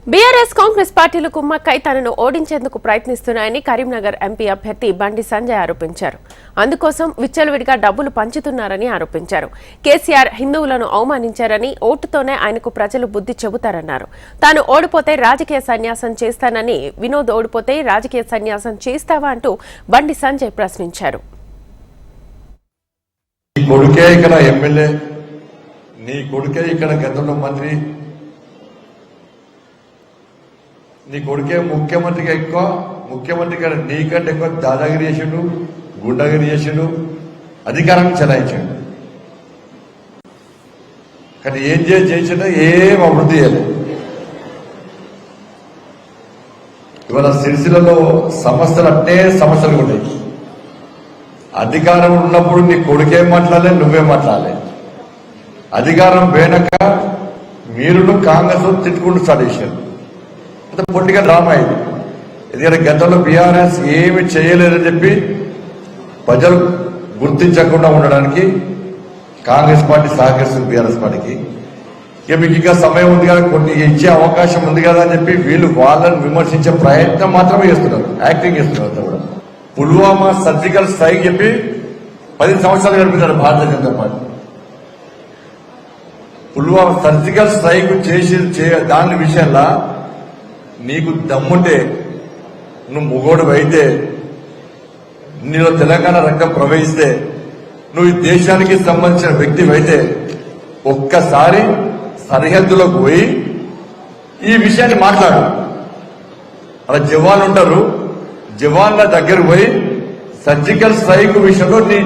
BRS Congress పార్టీలు కుమ్మక్కై తనను ఓడించేందుకు ప్రయత్నిస్తున్నాయని కరీంనగర్ ఎంపీ అభ్యర్థి బండి సంజయ్ ఆరోపించారు. అందుకోసం విచ్చలవిడిగా డబ్బులు పంచుతున్నారని ఆరోపించారు. కేసీఆర్ హిందువులను అవమానించారని, ఓటుతోనే ఆయనకు ప్రజలు బుద్ధి చెబుతారన్నారు. తాను ఓడిపోతే రాజకీయ సన్యాసం చేస్తానని, వినోద్ ఓడిపోతే రాజకీయ సన్యాసం చేస్తావా అంటూ బండి సంజయ్ ప్రశ్నించారు. నీ కొడుకే ముఖ్యమంత్రిగా ఎక్కువ, ముఖ్యమంత్రి గారు నీకంటే ఎక్కువ దాదాగిరి చేసిండు, గుండాగిరి చేసిండు, అధికారాన్ని చెలాయించాడు. కానీ ఏం చేసినా ఏం అభివృద్ధి చేయలేదు. ఇవాళ సిరిసిల్లలో సమస్యలు అంటే సమస్యలు ఉన్నాయి. అధికారం ఉన్నప్పుడు నీ కొడుకేం మాట్లాడలే, నువ్వేం మాట్లాడలే. అధికారం పోయినాక మీరు కాంగ్రెస్ తిట్టుకుంటూ స్టార్ట్ చేశారు. పొలిటికల్ డ్రామా ఇది. ఎందుకంటే గతంలో బీఆర్ఎస్ ఏమి చేయలేదని చెప్పి ప్రజలు గుర్తించకుండా ఉండడానికి కాంగ్రెస్ పార్టీ సహకరిస్తుంది బీఆర్ఎస్ పార్టీకి. ఇక మీకు ఇంకా సమయం ఉంది కదా, కొన్ని ఇచ్చే అవకాశం ఉంది కదా అని చెప్పి వీళ్ళు వాళ్ళని విమర్శించే ప్రయత్నం మాత్రమే చేస్తున్నారు, యాక్టింగ్ చేస్తున్నారు. అంతా కూడా పుల్వామా సర్జికల్ స్ట్రైక్ చెప్పి 10 సంవత్సరాలు గడిపినారు Bharatiya Janata Party. Pulwama surgical strike చేసి దాని విషయంలో నీకు దమ్ముంటే, నువ్వు మొగోడు అయితే, నీలో తెలంగాణ రక్తం ప్రవహిస్తే, నువ్వు ఈ దేశానికి సంబంధించిన వ్యక్తి అయితే ఒక్కసారి సరిహద్దులోకి పోయి ఈ విషయాన్ని మాట్లాడు. అలా జవాన్లు ఉంటారు, జవాన్ల దగ్గరకు పోయి సర్జికల్ స్ట్రైక్ విషయంలో నీ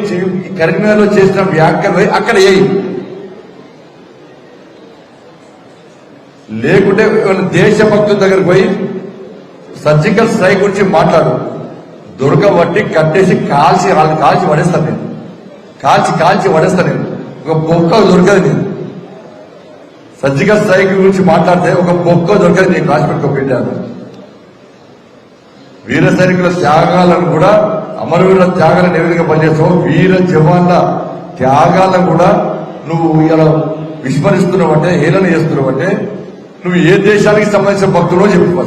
కరీంనగర్లో చేసిన వ్యాఖ్యలు పోయి అక్కడ వేయి. లేకుంటే దేశభక్తుల దగ్గరకు పోయి సర్జికల్ స్ట్రైక్ గురించి మాట్లాడు. దొరకబట్టి కట్టేసి వాళ్ళని కాల్చి పడేస్తాను నేను, కాల్చి పడేస్తాను నేను. ఒక బొక్క దొరకదు. నేను సర్జికల్ స్ట్రైక్ గురించి మాట్లాడితే ఒక బొక్క దొరకదు. నేను రాసిపెట్టుకో పెట్టాను. వీర సైనికుల త్యాగాలను కూడా, అమరవీరుల త్యాగాలను ఏ విధంగా పనిచేస్తావు, వీర జవాన్ల త్యాగాలను కూడా నువ్వు ఇలా విస్మరిస్తున్నావంటే, హేళన చేస్తున్నావంటే నువ్వు ఏ దేశానికి సంబంధించిన భక్తులో చెప్పు.